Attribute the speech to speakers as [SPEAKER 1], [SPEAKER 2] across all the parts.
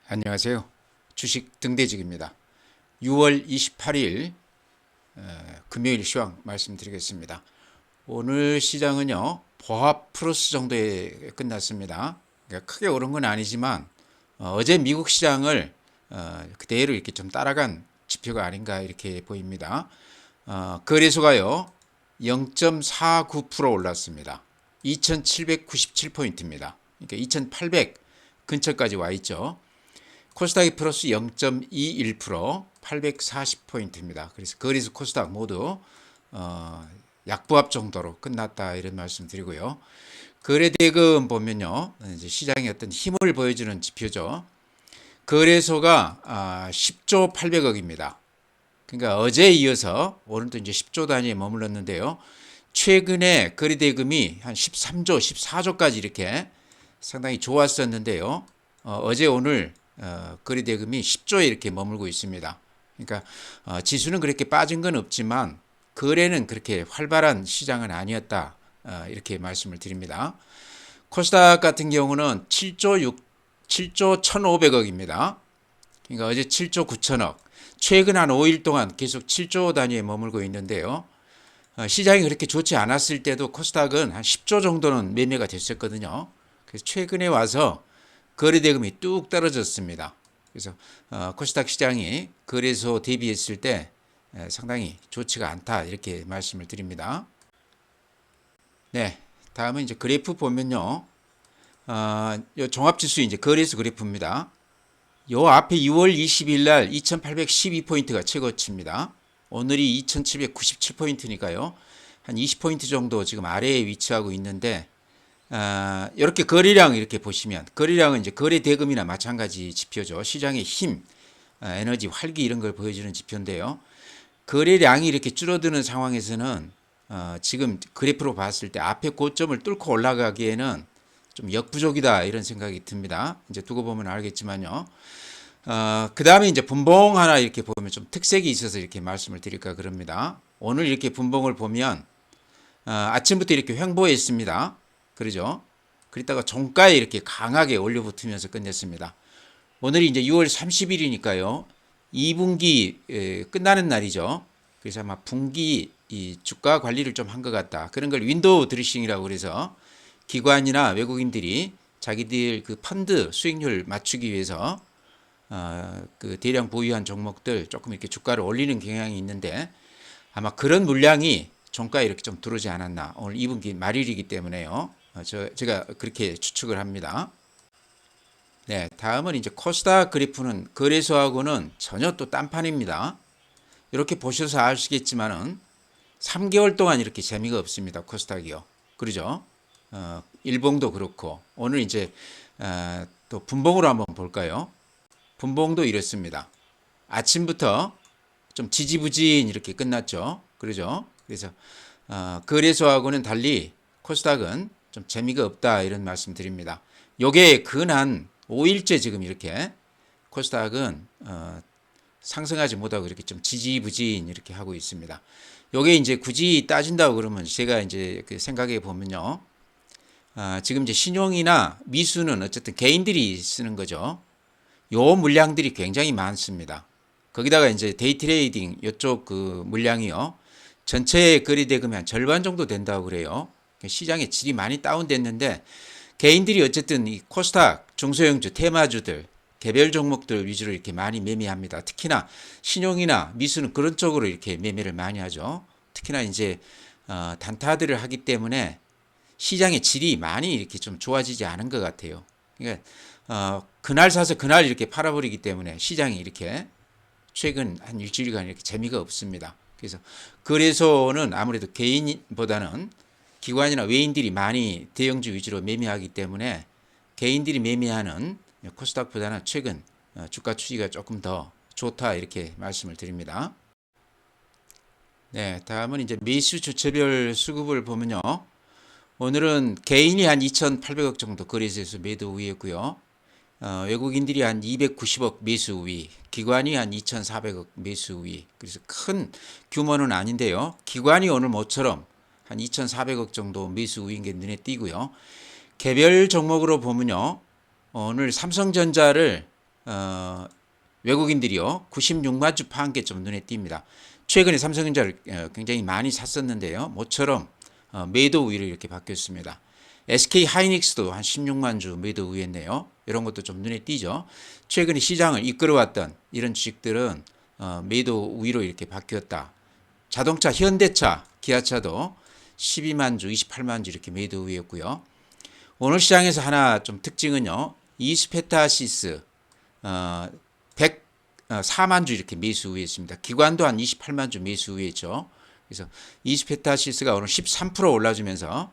[SPEAKER 1] 안녕하세요. 주식 등대직입니다. 6월 28일 금요일 시황 말씀드리겠습니다. 오늘 시장은요, 보합 플러스 정도에 끝났습니다. 그러니까 크게 오른 건 아니지만 어제 미국 시장을 그대로 이렇게 좀 따라간 지표가 아닌가 이렇게 보입니다. 거래소가요 0.49% 올랐습니다. 2797포인트입니다. 그러니까 2800 근처까지 와 있죠. 코스닥이 플러스 0.21%, 840포인트입니다. 그래서 거래소 코스닥 모두 약보합 정도로 끝났다 이런 말씀 드리고요. 거래대금 보면요, 이제 시장의 어떤 힘을 보여주는 지표죠. 거래소가 10조 800억입니다. 그러니까 어제에 이어서 오늘도 이제 10조 단위에 머물렀는데요. 최근에 거래대금이 한 13조, 14조까지 이렇게 상당히 좋았었는데요. 어제 오늘 거래대금이 10조에 이렇게 머물고 있습니다. 그러니까 지수는 그렇게 빠진 건 없지만 거래는 그렇게 활발한 시장은 아니었다. 이렇게 말씀을 드립니다. 코스닥 같은 경우는 7조 1,500억입니다. 그러니까 어제 7조 9천억. 최근 한 5일 동안 계속 7조 단위에 머물고 있는데요. 시장이 그렇게 좋지 않았을 때도 코스닥은 한 10조 정도는 매매가 됐었거든요. 그래서 최근에 와서 거래대금이 뚝 떨어졌습니다. 그래서 코스닥 시장이 거래소 대비했을 때 상당히 좋지가 않다 이렇게 말씀을 드립니다. 네, 다음은 이제 그래프 보면요, 요 종합지수 이제 거래소 그래프입니다. 요 앞에 6월 20일 날 2,812포인트가 최고치입니다. 오늘이 2,797포인트니까요. 한 20포인트 정도 지금 아래에 위치하고 있는데, 이렇게 거래량 이렇게 보시면 거래량은 이제 거래 대금이나 마찬가지 지표죠. 시장의 힘, 에너지, 활기 이런 걸 보여주는 지표인데요. 거래량이 이렇게 줄어드는 상황에서는 지금 그래프로 봤을 때 앞에 고점을 뚫고 올라가기에는 좀 역부족이다 이런 생각이 듭니다. 이제 두고 보면 알겠지만요. 그 다음에 이제 분봉 하나 이렇게 보면 좀 특색이 있어서 이렇게 말씀을 드릴까 그럽니다. 오늘 이렇게 분봉을 보면 아침부터 이렇게 횡보했습니다. 그러죠? 그러다가 종가에 이렇게 강하게 올려붙으면서 끝냈습니다. 오늘이 이제 6월 30일이니까요. 2분기 끝나는 날이죠. 그래서 아마 분기 이 주가 관리를 좀 한 것 같다. 그런 걸 윈도우 드레싱이라고 그래서 기관이나 외국인들이 자기들 그 펀드 수익률 맞추기 위해서 그 대량 보유한 종목들 조금 이렇게 주가를 올리는 경향이 있는데 아마 그런 물량이 종가에 이렇게 좀 들어오지 않았나. 오늘 2분기 말일이기 때문에요. 제가 그렇게 추측을 합니다. 네, 다음은 이제 코스닥 그래프는 거래소하고는 전혀 또 딴판입니다. 이렇게 보셔서 아시겠지만은 3개월 동안 이렇게 재미가 없습니다. 코스닥이요. 그러죠? 일봉도 그렇고 오늘 이제 또 분봉으로 한번 볼까요? 분봉도 이렇습니다. 아침부터 좀 지지부진 이렇게 끝났죠. 그러죠? 그래서 거래소하고는 달리 코스닥은 좀 재미가 없다 이런 말씀 드립니다. 요게 근한 5일째 지금 이렇게 코스닥은 상승하지 못하고 이렇게 좀 지지부진 이렇게 하고 있습니다. 요게 이제 굳이 따진다고 그러면 제가 이제 그 생각해 보면요. 지금 이제 신용이나 미수는 어쨌든 개인들이 쓰는 거죠. 요 물량들이 굉장히 많습니다. 거기다가 이제 데이 트레이딩 이쪽 그 물량이요. 전체 거래 대금의 한 절반 정도 된다고 그래요. 시장의 질이 많이 다운됐는데 개인들이 어쨌든 이 코스닥 중소형주 테마주들 개별 종목들 위주로 이렇게 많이 매매합니다. 특히나 신용이나 미수는 그런 쪽으로 이렇게 매매를 많이 하죠. 특히나 이제 단타들을 하기 때문에 시장의 질이 많이 이렇게 좀 좋아지지 않은 것 같아요. 그러니까 그날 사서 그날 이렇게 팔아버리기 때문에 시장이 이렇게 최근 한 일주일간 이렇게 재미가 없습니다. 그래서 거래소는 아무래도 개인보다는 기관이나 외인들이 많이 대형주 위주로 매매하기 때문에 개인들이 매매하는 코스닥보다는 최근 주가 추이가 조금 더 좋다 이렇게 말씀을 드립니다. 네, 다음은 이제 매수 주체별 수급을 보면요. 오늘은 개인이 한 2,800억 정도 거래소에서 매도 우위였고요. 외국인들이 한 290억 매수 우위, 기관이 한 2,400억 매수 우위. 그래서 큰 규모는 아닌데요. 기관이 오늘 모처럼 한 2,400억 정도 매수 우위인 게 눈에 띄고요. 개별 종목으로 보면요. 오늘 삼성전자를 외국인들이요 96만 주 파한 게 좀 눈에 띕니다. 최근에 삼성전자를 굉장히 많이 샀었는데요. 모처럼 매도 우위로 이렇게 바뀌었습니다. SK 하이닉스도 한 16만 주 매도 우위였네요. 이런 것도 좀 눈에 띄죠. 최근에 시장을 이끌어왔던 이런 주식들은 매도 우위로 이렇게 바뀌었다. 자동차 현대차, 기아차도 12만 주, 28만 주 이렇게 매도 우위였고요. 오늘 시장에서 하나 좀 특징은요. 이스페타시스 104만 주 이렇게 매수 우위했습니다. 기관도 한 28만 주 매수 우위했죠. 그래서 이스페타시스가 오늘 13% 올라주면서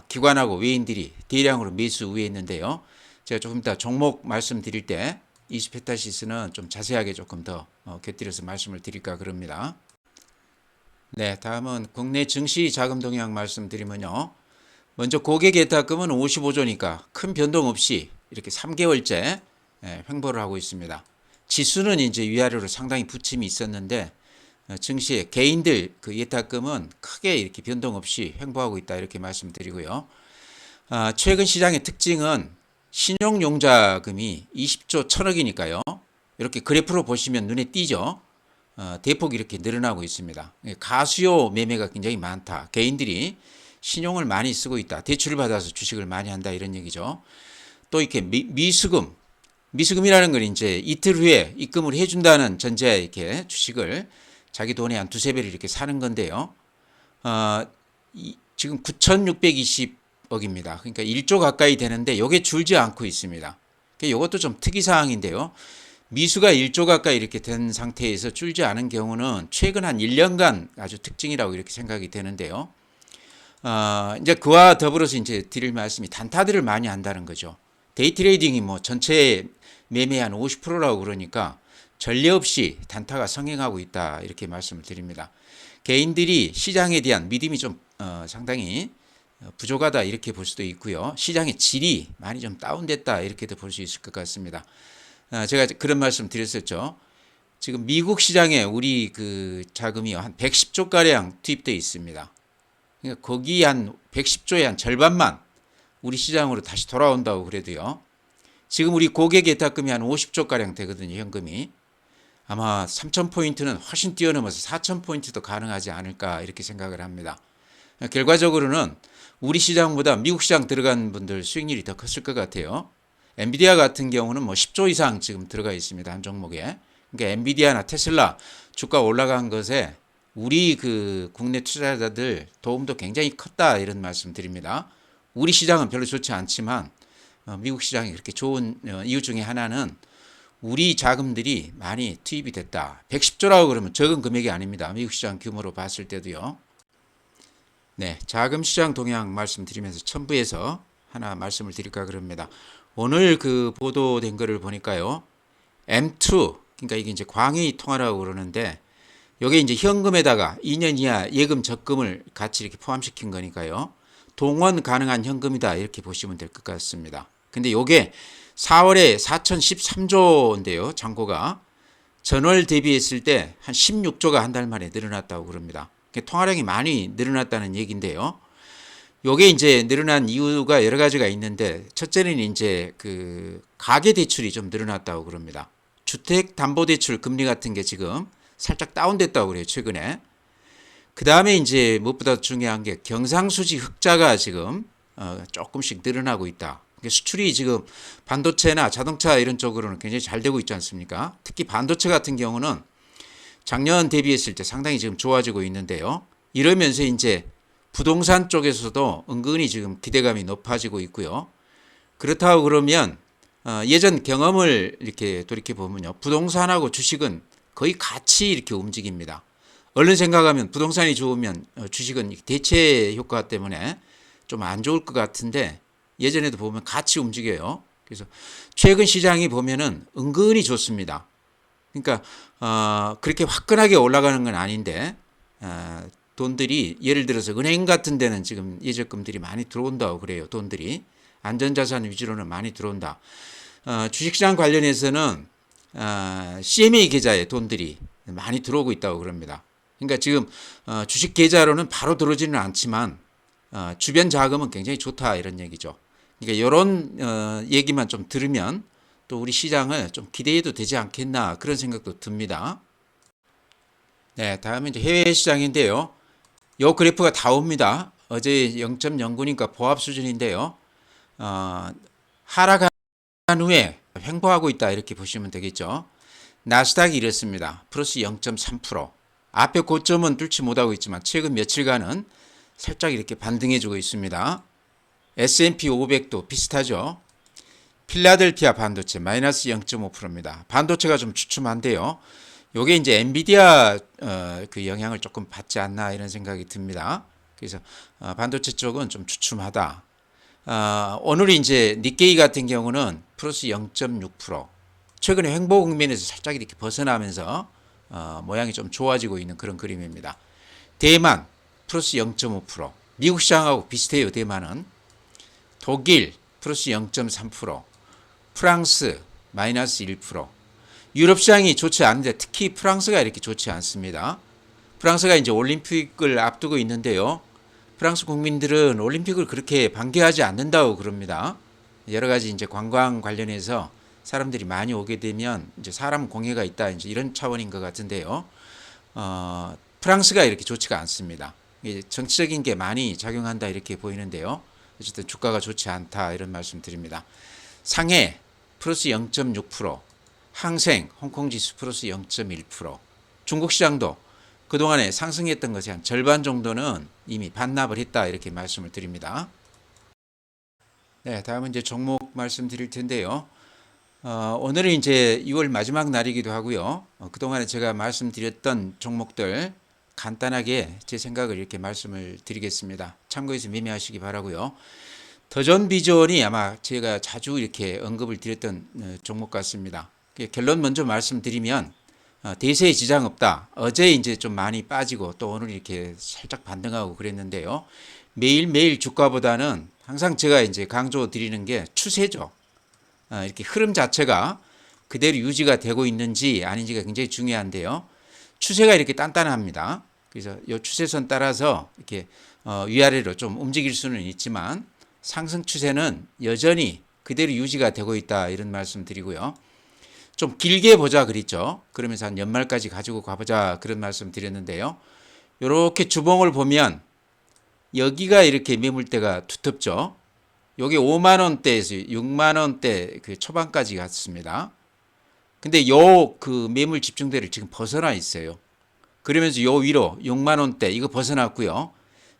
[SPEAKER 1] 기관하고 외인들이 대량으로 매수 우위했는데요. 제가 조금 이따 종목 말씀드릴 때 이스페타시스는 좀 자세하게 조금 더 곁들여서 말씀을 드릴까 그럽니다. 네, 다음은 국내 증시 자금 동향 말씀드리면요. 먼저 고객 예탁금은 55조니까 큰 변동 없이 이렇게 3개월째 횡보를 하고 있습니다. 지수는 이제 위아래로 상당히 부침이 있었는데 증시의 개인들 그 예탁금은 크게 이렇게 변동 없이 횡보하고 있다 이렇게 말씀드리고요. 최근 시장의 특징은 신용용자금이 20조 1000억이니까요. 이렇게 그래프로 보시면 눈에 띄죠. 대폭 이렇게 늘어나고 있습니다. 가수요 매매가 굉장히 많다. 개인들이 신용을 많이 쓰고 있다. 대출을 받아서 주식을 많이 한다 이런 얘기죠. 또 이렇게 미수금이라는 건 이제 이틀 후에 입금을 해준다는 전제에 이렇게 주식을 자기 돈의 한 두세 배를 이렇게 사는 건데요. 지금 9,620억입니다. 그러니까 1조 가까이 되는데 이게 줄지 않고 있습니다. 이것도 좀 특이사항인데요. 미수가 1조 가까이 이렇게 된 상태에서 줄지 않은 경우는 최근 한 1년간 아주 특징이라고 이렇게 생각이 되는데요. 이제 그와 더불어서 이제 드릴 말씀이 단타들을 많이 한다는 거죠. 데이 트레이딩이 뭐 전체 매매 한 50%라고 그러니까 전례 없이 단타가 성행하고 있다 이렇게 말씀을 드립니다. 개인들이 시장에 대한 믿음이 좀 상당히 부족하다 이렇게 볼 수도 있고요. 시장의 질이 많이 좀 다운됐다 이렇게도 볼 수 있을 것 같습니다. 제가 그런 말씀 드렸었죠. 지금 미국 시장에 우리 그 자금이 한 110조 가량 투입되어 있습니다. 그러니까 거기 한 110조의 한 절반만 우리 시장으로 다시 돌아온다고 그래도요. 지금 우리 고객 예탁금이 한 50조 가량 되거든요. 현금이. 아마 3,000포인트는 훨씬 뛰어넘어서 4,000포인트도 가능하지 않을까 이렇게 생각을 합니다. 결과적으로는 우리 시장보다 미국 시장 들어간 분들 수익률이 더 컸을 것 같아요. 엔비디아 같은 경우는 뭐 10조 이상 지금 들어가 있습니다. 한 종목에. 그러니까 엔비디아나 테슬라 주가 올라간 것에 우리 그 국내 투자자들 도움도 굉장히 컸다 이런 말씀 드립니다. 우리 시장은 별로 좋지 않지만 미국 시장이 그렇게 좋은 이유 중에 하나는 우리 자금들이 많이 투입이 됐다. 110조라고 그러면 적은 금액이 아닙니다. 미국 시장 규모로 봤을 때도요. 네, 자금 시장 동향 말씀드리면서 첨부해서 하나 말씀을 드릴까 그럽니다. 오늘 그 보도된 거를 보니까요. M2, 그러니까 이게 이제 광의 통화라고 그러는데 이게 이제 현금에다가 2년 이하 예금 적금을 같이 이렇게 포함시킨 거니까요. 동원 가능한 현금이다 이렇게 보시면 될 것 같습니다. 근데 이게 4월에 4,013조인데요. 잔고가 전월 대비했을 때 한 16조가 한 달 만에 늘어났다고 그럽니다. 통화량이 많이 늘어났다는 얘기인데요. 요게 이제 늘어난 이유가 여러 가지가 있는데 첫째는 이제 그 가계 대출이 좀 늘어났다고 그럽니다. 주택 담보 대출 금리 같은 게 지금 살짝 다운됐다고 그래요. 최근에. 그 다음에 이제 무엇보다 중요한 게 경상수지 흑자가 지금 조금씩 늘어나고 있다. 수출이 지금 반도체나 자동차 이런 쪽으로는 굉장히 잘 되고 있지 않습니까? 특히 반도체 같은 경우는 작년 대비했을 때 상당히 지금 좋아지고 있는데요. 이러면서 이제 부동산 쪽에서도 은근히 지금 기대감이 높아지고 있고요. 그렇다고 그러면 예전 경험을 이렇게 돌이켜 보면요, 부동산하고 주식은 거의 같이 이렇게 움직입니다. 얼른 생각하면 부동산이 좋으면 주식은 대체 효과 때문에 좀 안 좋을 것 같은데 예전에도 보면 같이 움직여요. 그래서 최근 시장이 보면은 은근히 좋습니다. 그러니까 그렇게 화끈하게 올라가는 건 아닌데 돈들이 예를 들어서 은행 같은 데는 지금 예적금들이 많이 들어온다고 그래요. 돈들이 안전자산 위주로는 많이 들어온다. 주식시장 관련해서는 CMA 계좌에 돈들이 많이 들어오고 있다고 그럽니다. 그러니까 지금 주식 계좌로는 바로 들어오지는 않지만 주변 자금은 굉장히 좋다 이런 얘기죠. 그러니까 이런 얘기만 좀 들으면 또 우리 시장을 좀 기대해도 되지 않겠나 그런 생각도 듭니다. 네, 다음은 이제 해외 시장인데요. 요 그래프가 다 옵니다. 어제 0.09니까 보합 수준인데요. 어, 하락한 후에 횡보하고 있다 이렇게 보시면 되겠죠. 나스닥이 이렇습니다. 플러스 0.3%. 앞에 고점은 뚫지 못하고 있지만 최근 며칠간은 살짝 이렇게 반등해주고 있습니다. S&P 500도 비슷하죠. 필라델피아 반도체 마이너스 0.5%입니다. 반도체가 좀 주춤한데요. 요게 이제 엔비디아 그 영향을 조금 받지 않나 이런 생각이 듭니다. 그래서 반도체 쪽은 좀 주춤하다. 오늘 이제 니케이 같은 경우는 플러스 0.6%. 최근에 횡보 국면에서 살짝 이렇게 벗어나면서 모양이 좀 좋아지고 있는 그런 그림입니다. 대만 플러스 0.5%. 미국 시장하고 비슷해요. 대만은. 독일 플러스 0.3%. 프랑스 마이너스 1%. 유럽 시장이 좋지 않은데 특히 프랑스가 이렇게 좋지 않습니다. 프랑스가 이제 올림픽을 앞두고 있는데요. 프랑스 국민들은 올림픽을 그렇게 반겨하지 않는다고 그럽니다. 여러 가지 이제 관광 관련해서 사람들이 많이 오게 되면 이제 사람 공해가 있다 이제 이런 차원인 것 같은데요. 프랑스가 이렇게 좋지가 않습니다. 정치적인 게 많이 작용한다 이렇게 보이는데요. 어쨌든 주가가 좋지 않다 이런 말씀 드립니다. 상해 플러스 0.6%, 항생 홍콩 지수 플러스 0.1%, 중국 시장도 그동안에 상승했던 것이 한 절반 정도는 이미 반납을 했다 이렇게 말씀을 드립니다. 네, 다음은 이제 종목 말씀드릴 텐데요. 오늘은 이제 6월 마지막 날이기도 하고요. 그동안에 제가 말씀드렸던 종목들 간단하게 제 생각을 이렇게 말씀을 드리겠습니다. 참고해서 매매하시기 바라고요. 더존 비전이 아마 제가 자주 이렇게 언급을 드렸던 종목 같습니다. 결론 먼저 말씀드리면 대세에 지장 없다. 어제 이제 좀 많이 빠지고 또 오늘 이렇게 살짝 반등하고 그랬는데요. 매일매일 주가보다는 항상 제가 이제 강조 드리는 게 추세죠. 이렇게 흐름 자체가 그대로 유지가 되고 있는지 아닌지가 굉장히 중요한데요. 추세가 이렇게 단단합니다. 그래서 이 추세선 따라서 이렇게 위아래로 좀 움직일 수는 있지만 상승 추세는 여전히 그대로 유지가 되고 있다 이런 말씀 드리고요. 좀 길게 보자 그랬죠. 그러면서 한 연말까지 가지고 가보자 그런 말씀 드렸는데요. 이렇게 주봉을 보면 여기가 이렇게 매물대가 두텁죠. 여기 5만 원대에서 6만 원대 그 초반까지 갔습니다. 근데 요 그 매물 집중대를 지금 벗어나 있어요. 그러면서 요 위로 6만 원대 이거 벗어났고요.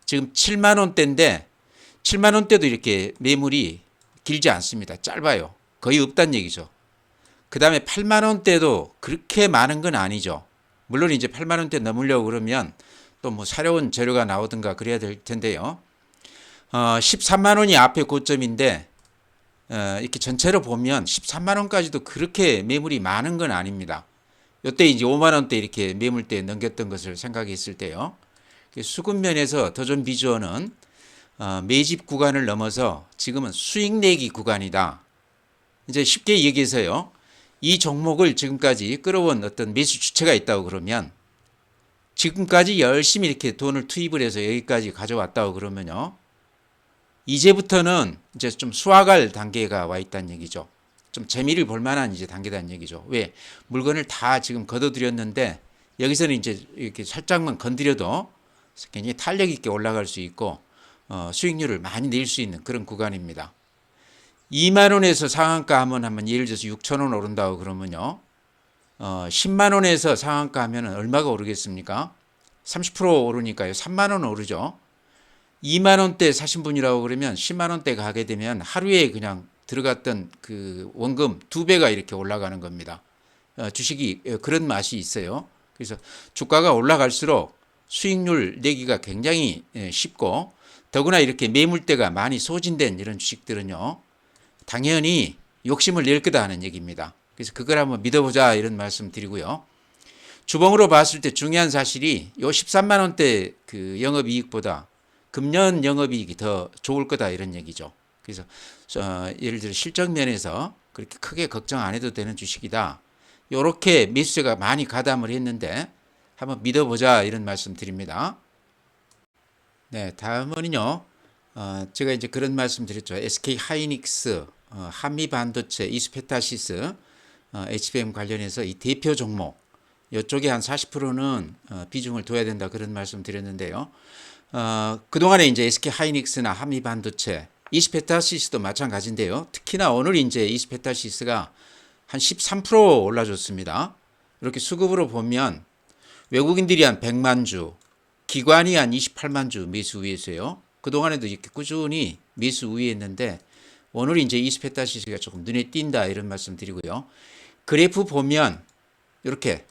[SPEAKER 1] 지금 7만 원대인데 7만 원대도 이렇게 매물이 길지 않습니다. 짧아요. 거의 없다는 얘기죠. 그 다음에 8만 원대도 그렇게 많은 건 아니죠. 물론 이제 8만 원대 넘으려고 그러면 또 뭐 사려운 재료가 나오든가 그래야 될 텐데요. 13만 원이 앞에 고점인데 이렇게 전체로 보면 13만 원까지도 그렇게 매물이 많은 건 아닙니다. 이때 이제 5만 원대 이렇게 매물대 넘겼던 것을 생각했을 때요. 수급 면에서 더존 비주어는 매집 구간을 넘어서 지금은 수익 내기 구간이다. 이제 쉽게 얘기해서요. 이 종목을 지금까지 끌어온 어떤 매수 주체가 있다고 그러면 지금까지 열심히 이렇게 돈을 투입을 해서 여기까지 가져왔다고 그러면요. 이제부터는 이제 좀 수확할 단계가 와 있다는 얘기죠. 좀 재미를 볼 만한 이제 단계다는 얘기죠. 왜? 물건을 다 지금 걷어들였는데 여기서는 이제 이렇게 살짝만 건드려도 굉장히 탄력 있게 올라갈 수 있고 수익률을 많이 낼 수 있는 그런 구간입니다. 2만 원에서 상한가 하면 예를 들어서 6천 원 오른다고 그러면요. 10만 원에서 상한가 하면 얼마가 오르겠습니까? 30% 오르니까요. 3만 원 오르죠. 2만 원대 사신 분이라고 그러면 10만 원대 가게 되면 하루에 그냥 들어갔던 그 원금 2배가 이렇게 올라가는 겁니다. 주식이 그런 맛이 있어요. 그래서 주가가 올라갈수록 수익률 내기가 굉장히 쉽고 더구나 이렇게 매물대가 많이 소진된 이런 주식들은요. 당연히 욕심을 낼 거다 하는 얘기입니다. 그래서 그걸 한번 믿어보자 이런 말씀 드리고요. 주봉으로 봤을 때 중요한 사실이 요 13만 원대 그 영업이익보다 금년 영업이익이 더 좋을 거다 이런 얘기죠. 그래서 예를 들어 실적 면에서 그렇게 크게 걱정 안 해도 되는 주식이다. 이렇게 매수세가 많이 가담을 했는데 한번 믿어보자 이런 말씀 드립니다. 네, 다음은요. 제가 이제 그런 말씀 드렸죠. SK 하이닉스 한미 반도체, 이스페타시스, HBM 관련해서 이 대표 종목 이쪽에 한 40%는 비중을 둬야 된다 그런 말씀 드렸는데요. 그동안에 이제 SK 하이닉스나 한미 반도체, 이스페타시스도 마찬가지인데요. 특히나 오늘 이제 이스페타시스가 한 13% 올라줬습니다. 이렇게 수급으로 보면 외국인들이 한 100만 주, 기관이 한 28만 주 매수 우위에서요. 그동안에도 이렇게 꾸준히 매수 우위했는데 오늘 이제 이스페타시스가 조금 눈에 띈다 이런 말씀 드리고요. 그래프 보면 이렇게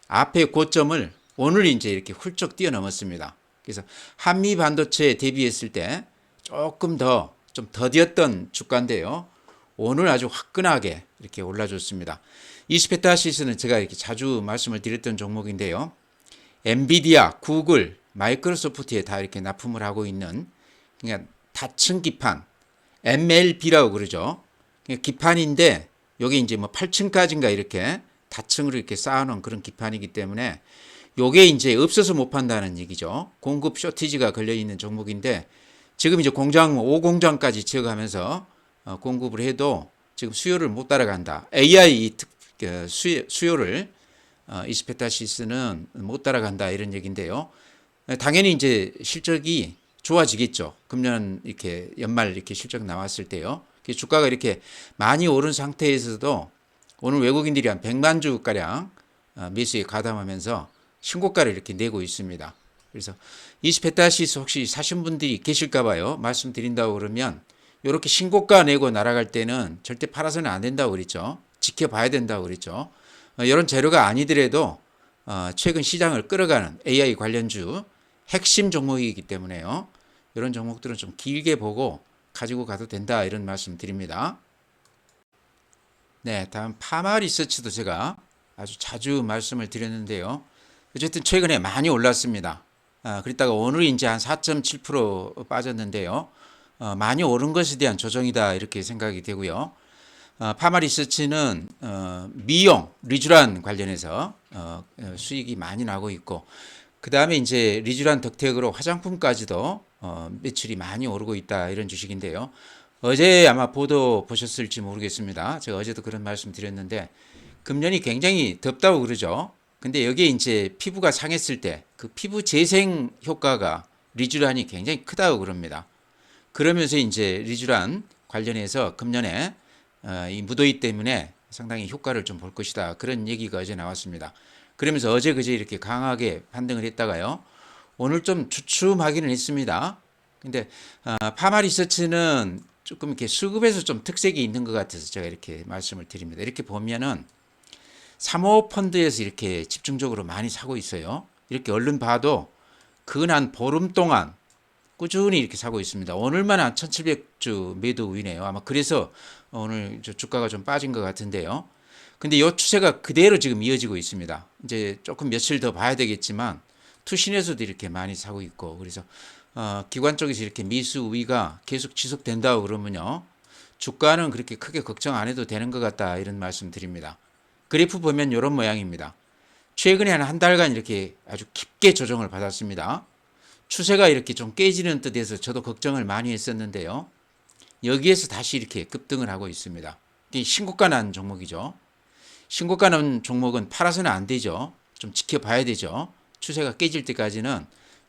[SPEAKER 1] 앞에 고점을 오늘 이제 이렇게 훌쩍 뛰어넘었습니다. 그래서 한미 반도체에 대비했을 때 조금 더 좀 더디었던 주가인데요. 오늘 아주 화끈하게 이렇게 올라줬습니다. 이스페타시스는 제가 이렇게 자주 말씀을 드렸던 종목인데요. 엔비디아, 구글, 마이크로소프트에 다 이렇게 납품을 하고 있는 그냥 다층 기판, MLB라고 그러죠. 기판인데 여기 이제 뭐 8층까지인가 이렇게 다층으로 이렇게 쌓아놓은 그런 기판이기 때문에 요게 이제 없어서 못 판다는 얘기죠. 공급 쇼티지가 걸려 있는 종목인데 지금 이제 공장 5공장까지 지어가면서 공급을 해도 지금 수요를 못 따라간다. AI 수요를 이스페타시스는 못 따라간다 이런 얘기인데요. 당연히 이제 실적이 좋아지겠죠. 금년 이렇게 연말 이렇게 실적 나왔을 때요. 주가가 이렇게 많이 오른 상태에서도 오늘 외국인들이 한 100만 주가량 매수에 가담하면서 신고가를 이렇게 내고 있습니다. 그래서 이스페타시스 혹시 사신 분들이 계실까 봐요. 말씀드린다고 그러면 이렇게 신고가 내고 날아갈 때는 절대 팔아서는 안 된다고 그랬죠. 지켜봐야 된다고 그랬죠. 이런 재료가 아니더라도 최근 시장을 끌어가는 AI 관련주 핵심 종목이기 때문에요. 이런 종목들은 좀 길게 보고 가지고 가도 된다 이런 말씀 드립니다. 네, 다음 파마 리서치도 제가 아주 자주 말씀을 드렸는데요. 어쨌든 최근에 많이 올랐습니다. 그랬다가 오늘 이제 한 4.7% 빠졌는데요. 많이 오른 것에 대한 조정이다 이렇게 생각이 되고요. 파마 리서치는 미용, 리쥬란 관련해서 수익이 많이 나고 있고 그 다음에 이제 리쥬란 덕택으로 화장품까지도 매출이 많이 오르고 있다 이런 주식인데요. 어제 아마 보도 보셨을지 모르겠습니다. 제가 어제도 그런 말씀 드렸는데 금년이 굉장히 덥다고 그러죠. 근데 여기에 이제 피부가 상했을 때 그 피부 재생 효과가 리쥬란이 굉장히 크다고 그럽니다. 그러면서 이제 리쥬란 관련해서 금년에 이 무더위 때문에 상당히 효과를 좀 볼 것이다. 그런 얘기가 어제 나왔습니다. 그러면서 어제 그제 이렇게 강하게 반등을 했다가요. 오늘 좀 주춤하기는 했습니다. 근데 파마 리서치는 조금 이렇게 수급에서 좀 특색이 있는 것 같아서 제가 이렇게 말씀을 드립니다. 이렇게 보면은 사모펀드에서 이렇게 집중적으로 많이 사고 있어요. 이렇게 얼른 봐도 근 보름 동안 꾸준히 이렇게 사고 있습니다. 오늘만 한 1700주 매도 우위네요. 아마 그래서 오늘 주가가 좀 빠진 것 같은데요. 근데 이 추세가 그대로 지금 이어지고 있습니다. 이제 조금 며칠 더 봐야 되겠지만 투신에서도 이렇게 많이 사고 있고 그래서 기관 쪽에서 이렇게 매수 우위가 계속 지속된다고 그러면요. 주가는 그렇게 크게 걱정 안 해도 되는 것 같다 이런 말씀 드립니다. 그래프 보면 이런 모양입니다. 최근에 한 달간 이렇게 아주 깊게 조정을 받았습니다. 추세가 이렇게 좀 깨지는 듯해서 저도 걱정을 많이 했었는데요. 여기에서 다시 이렇게 급등을 하고 있습니다. 이게 신고가 난 종목이죠. 신고가 난 종목은 팔아서는 안 되죠. 좀 지켜봐야 되죠. 추세가 깨질 때까지는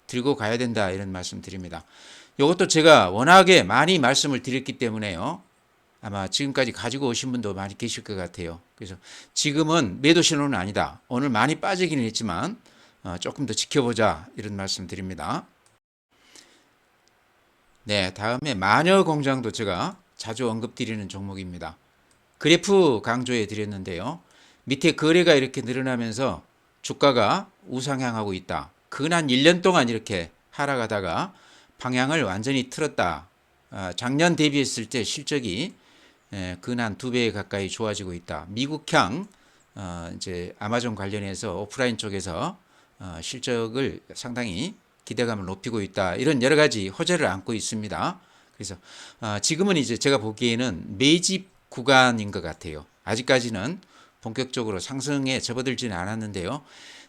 [SPEAKER 1] 들고 가야 된다 이런 말씀 드립니다. 이것도 제가 워낙에 많이 말씀을 드렸기 때문에요. 아마 지금까지 가지고 오신 분도 많이 계실 것 같아요. 그래서 지금은 매도 신호는 아니다. 오늘 많이 빠지기는 했지만 조금 더 지켜보자 이런 말씀 드립니다. 네, 다음에 마녀공장도 제가 자주 언급드리는 종목입니다. 그래프 강조해 드렸는데요. 밑에 거래가 이렇게 늘어나면서 주가가 우상향하고 있다. 근 한 1년 동안 이렇게 하락하다가 방향을 완전히 틀었다. 작년 대비했을 때 실적이 근 한 2배 가까이 좋아지고 있다. 미국향 이제 아마존 관련해서 오프라인 쪽에서 실적을 상당히 기대감을 높이고 있다. 이런 여러 가지 호재를 안고 있습니다. 그래서 지금은 이제 제가 보기에는 매집 구간인 것 같아요. 아직까지는 본격적으로 상승에 접어들지는 않았는데요.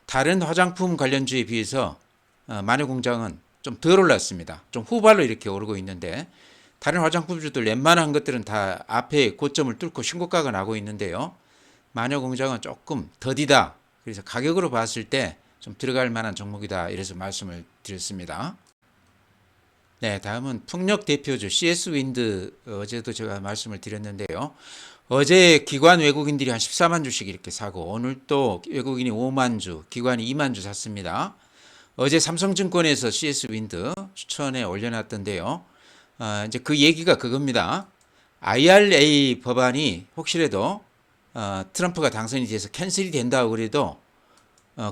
[SPEAKER 1] 다른 화장품 관련주에 비해서 마녀공장은 좀 덜 올랐습니다. 좀 후발로 이렇게 오르고 있는데 다른 화장품주들 웬만한 것들은 다 앞에 고점을 뚫고 신고가가 나고 있는데요. 마녀공장은 조금 더디다. 그래서 가격으로 봤을 때 좀 들어갈 만한 종목이다. 이래서 말씀을 드렸습니다. 네, 다음은 풍력 대표주 CS 윈드. 어제도 제가 말씀을 드렸는데요. 어제 기관 외국인들이 한 14만 주씩 이렇게 사고, 오늘 또 외국인이 5만 주, 기관이 2만 주 샀습니다. 어제 삼성증권에서 CS 윈드 추천에 올려놨던데요. 이제 그 얘기가 그겁니다. IRA 법안이 혹시라도 트럼프가 당선이 돼서 캔슬이 된다고 그래도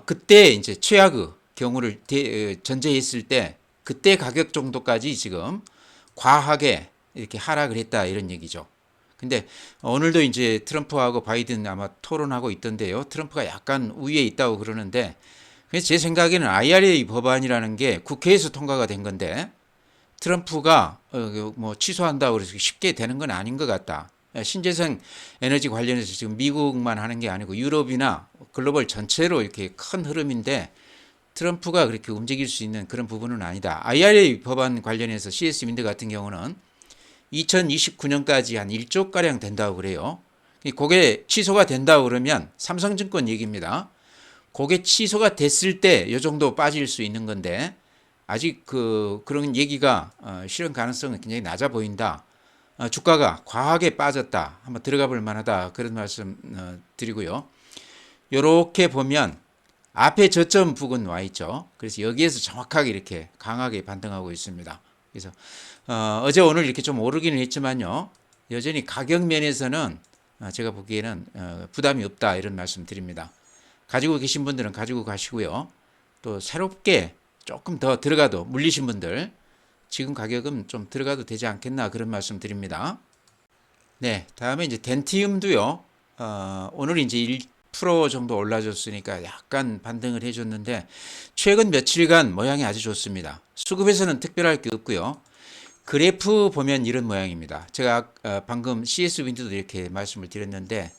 [SPEAKER 1] 그때 이제 최악의 경우를 전제했을 때 그때 가격 정도까지 지금 과하게 이렇게 하락을 했다 이런 얘기죠. 근데 오늘도 이제 트럼프하고 바이든 아마 토론하고 있던데요. 트럼프가 약간 우위에 있다고 그러는데 그래서 제 생각에는 IRA 법안이라는 게 국회에서 통과가 된 건데 트럼프가 뭐 취소한다고 해서 쉽게 되는 건 아닌 것 같다. 신재생 에너지 관련해서 지금 미국만 하는 게 아니고 유럽이나 글로벌 전체로 이렇게 큰 흐름인데 트럼프가 그렇게 움직일 수 있는 그런 부분은 아니다. IRA 법안 관련해서 CS 윈드 같은 경우는 2029년까지 한 1조 가량 된다고 그래요. 그게 취소가 된다고 그러면 삼성증권 얘기입니다. 그게 취소가 됐을 때 이 정도 빠질 수 있는 건데 아직 그런 얘기가 실현 가능성은 굉장히 낮아 보인다. 주가가 과하게 빠졌다. 한번 들어가 볼 만하다. 그런 말씀 드리고요. 이렇게 보면 앞에 저점 부근 와 있죠. 그래서 여기에서 정확하게 이렇게 강하게 반등하고 있습니다. 그래서 어제 오늘 이렇게 좀 오르기는 했지만요. 여전히 가격 면에서는 제가 보기에는 부담이 없다 이런 말씀 드립니다. 가지고 계신 분들은 가지고 가시고요. 또 새롭게 조금 더 들어가도 물리신 분들 지금 가격은 좀 들어가도 되지 않겠나 그런 말씀 드립니다. 네, 다음에 이제 덴티움도요. 오늘 이제 1% 정도 올라줬으니까 약간 반등을 해줬는데 최근 며칠간 모양이 아주 좋습니다. 수급에서는 특별할 게 없고요. 그래프 보면 이런 모양입니다. 제가 방금 CS 윈드도 이렇게 말씀을 드렸는데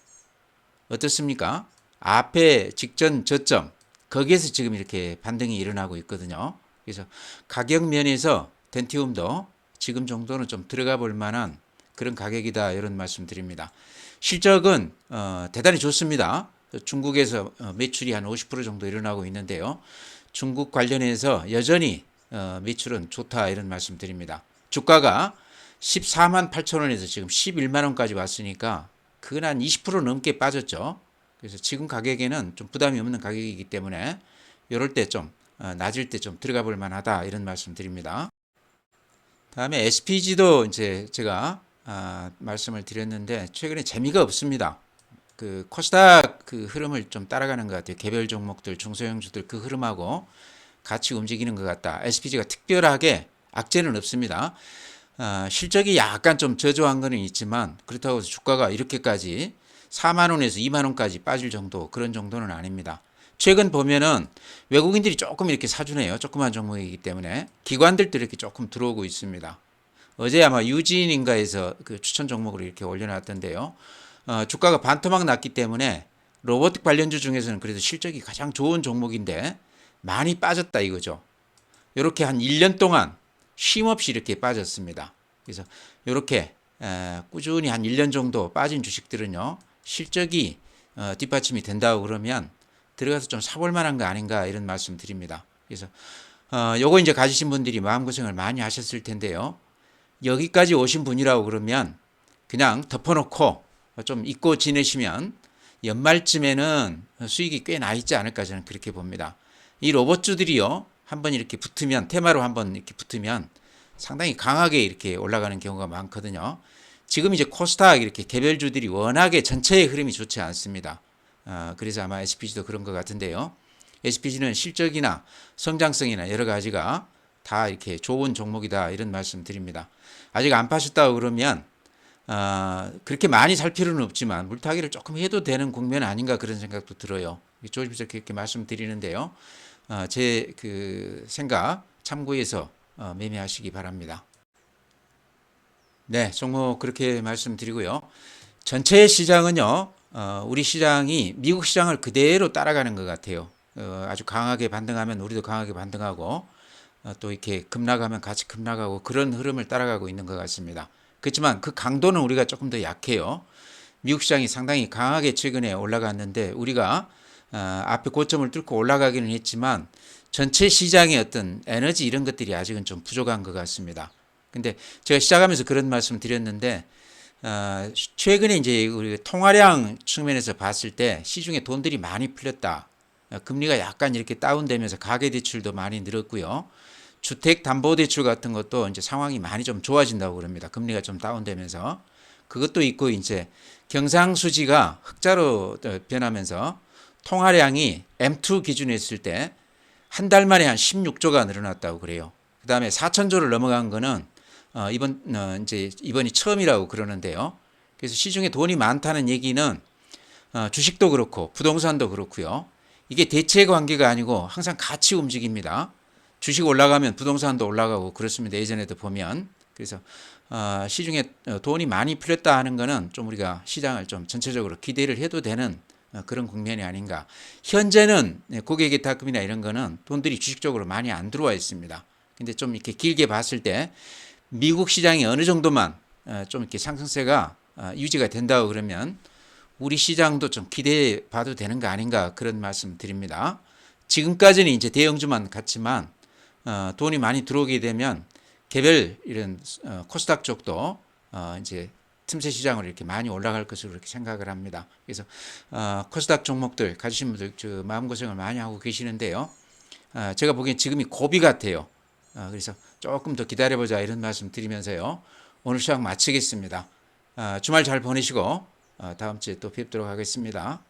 [SPEAKER 1] 어떻습니까? 앞에 직전 저점 거기에서 지금 이렇게 반등이 일어나고 있거든요. 그래서 가격 면에서 덴티움도 지금 정도는 좀 들어가 볼 만한 그런 가격이다 이런 말씀 드립니다. 실적은 대단히 좋습니다. 중국에서 매출이 한 50% 정도 일어나고 있는데요. 중국 관련해서 여전히 매출은 좋다 이런 말씀 드립니다. 주가가 14만 8천 원에서 지금 11만 원까지 왔으니까 그건 한 20% 넘게 빠졌죠. 그래서 지금 가격에는 좀 부담이 없는 가격이기 때문에 이럴 때 좀 낮을 때 좀 들어가 볼 만하다 이런 말씀 드립니다. 다음에 SPG도 이제 제가 말씀을 드렸는데 최근에 재미가 없습니다. 그 코스닥 그 흐름을 좀 따라가는 것 같아요. 개별 종목들, 중소형주들 그 흐름하고 같이 움직이는 것 같다. SPG가 특별하게 악재는 없습니다. 실적이 약간 좀 저조한 거는 있지만 그렇다고 해서 주가가 이렇게까지 4만 원에서 2만 원까지 빠질 정도 그런 정도는 아닙니다. 최근 보면은 외국인들이 조금 이렇게 사주네요. 조그만 종목이기 때문에 기관들도 이렇게 조금 들어오고 있습니다. 어제 아마 유진인가에서 그 추천 종목으로 이렇게 올려놨던데요. 주가가 반토막 났기 때문에 로보틱 관련주 중에서는 그래도 실적이 가장 좋은 종목인데 많이 빠졌다 이거죠. 이렇게 한 1년 동안 쉼없이 이렇게 빠졌습니다. 그래서 이렇게 꾸준히 한 1년 정도 빠진 주식들은요. 실적이 뒷받침이 된다고 그러면 들어가서 좀 사볼 만한 거 아닌가 이런 말씀 드립니다. 그래서 요거 이제 가지신 분들이 마음고생을 많이 하셨을 텐데요. 여기까지 오신 분이라고 그러면 그냥 덮어놓고 좀 잊고 지내시면 연말쯤에는 수익이 꽤 나 있지 않을까 저는 그렇게 봅니다. 이 로봇주들이요. 한번 이렇게 붙으면 테마로 한번 이렇게 붙으면 상당히 강하게 이렇게 올라가는 경우가 많거든요. 지금 이제 코스닥 이렇게 개별주들이 워낙에 전체의 흐름이 좋지 않습니다. 그래서 아마 SPG도 그런 것 같은데요. SPG는 실적이나 성장성이나 여러 가지가 다 이렇게 좋은 종목이다 이런 말씀 드립니다. 아직 안 파셨다고 그러면 그렇게 많이 살 필요는 없지만 물타기를 조금 해도 되는 국면 아닌가 그런 생각도 들어요. 조심스럽게 이렇게 말씀드리는데요. 제 그 생각 참고해서 매매하시기 바랍니다. 네, 종목 그렇게 말씀드리고요. 전체 시장은요, 우리 시장이 미국 시장을 그대로 따라가는 것 같아요. 아주 강하게 반등하면 우리도 강하게 반등하고, 또 이렇게 급락하면 같이 급락하고 그런 흐름을 따라가고 있는 것 같습니다. 그렇지만 그 강도는 우리가 조금 더 약해요. 미국 시장이 상당히 강하게 최근에 올라갔는데 우리가 앞에 고점을 뚫고 올라가기는 했지만 전체 시장의 어떤 에너지 이런 것들이 아직은 좀 부족한 것 같습니다. 근데 제가 시작하면서 그런 말씀 드렸는데 최근에 이제 우리 통화량 측면에서 봤을 때 시중에 돈들이 많이 풀렸다. 금리가 약간 이렇게 다운되면서 가계대출도 많이 늘었고요. 주택담보대출 같은 것도 이제 상황이 많이 좀 좋아진다고 그럽니다. 금리가 좀 다운되면서. 그것도 있고 이제 경상수지가 흑자로 변하면서 통화량이 M2 기준에 있을 때 한 달 만에 한 16조가 늘어났다고 그래요. 그 다음에 4천조를 넘어간 거는 이제 이번이 처음이라고 그러는데요. 그래서 시중에 돈이 많다는 얘기는 주식도 그렇고 부동산도 그렇고요. 이게 대체 관계가 아니고 항상 같이 움직입니다. 주식 올라가면 부동산도 올라가고 그렇습니다. 예전에도 보면. 그래서 시중에 돈이 많이 풀렸다 하는 거는 좀 우리가 시장을 좀 전체적으로 기대를 해도 되는 그런 국면이 아닌가. 현재는 고객의 타금이나 이런 거는 돈들이 주식적으로 많이 안 들어와 있습니다. 근데 좀 이렇게 길게 봤을 때 미국 시장이 어느 정도만 좀 이렇게 상승세가 유지가 된다고 그러면 우리 시장도 좀 기대해 봐도 되는 거 아닌가 그런 말씀 드립니다. 지금까지는 이제 대형주만 갔지만 돈이 많이 들어오게 되면 개별 이런 코스닥 쪽도 이제 틈새 시장으로 이렇게 많이 올라갈 것으로 이렇게 생각을 합니다. 그래서 코스닥 종목들 가지신 분들 마음고생을 많이 하고 계시는데요. 제가 보기엔 지금이 고비 같아요. 그래서 조금 더 기다려보자 이런 말씀 드리면서요. 오늘 시장 마치겠습니다. 주말 잘 보내시고 다음 주에 또 뵙도록 하겠습니다.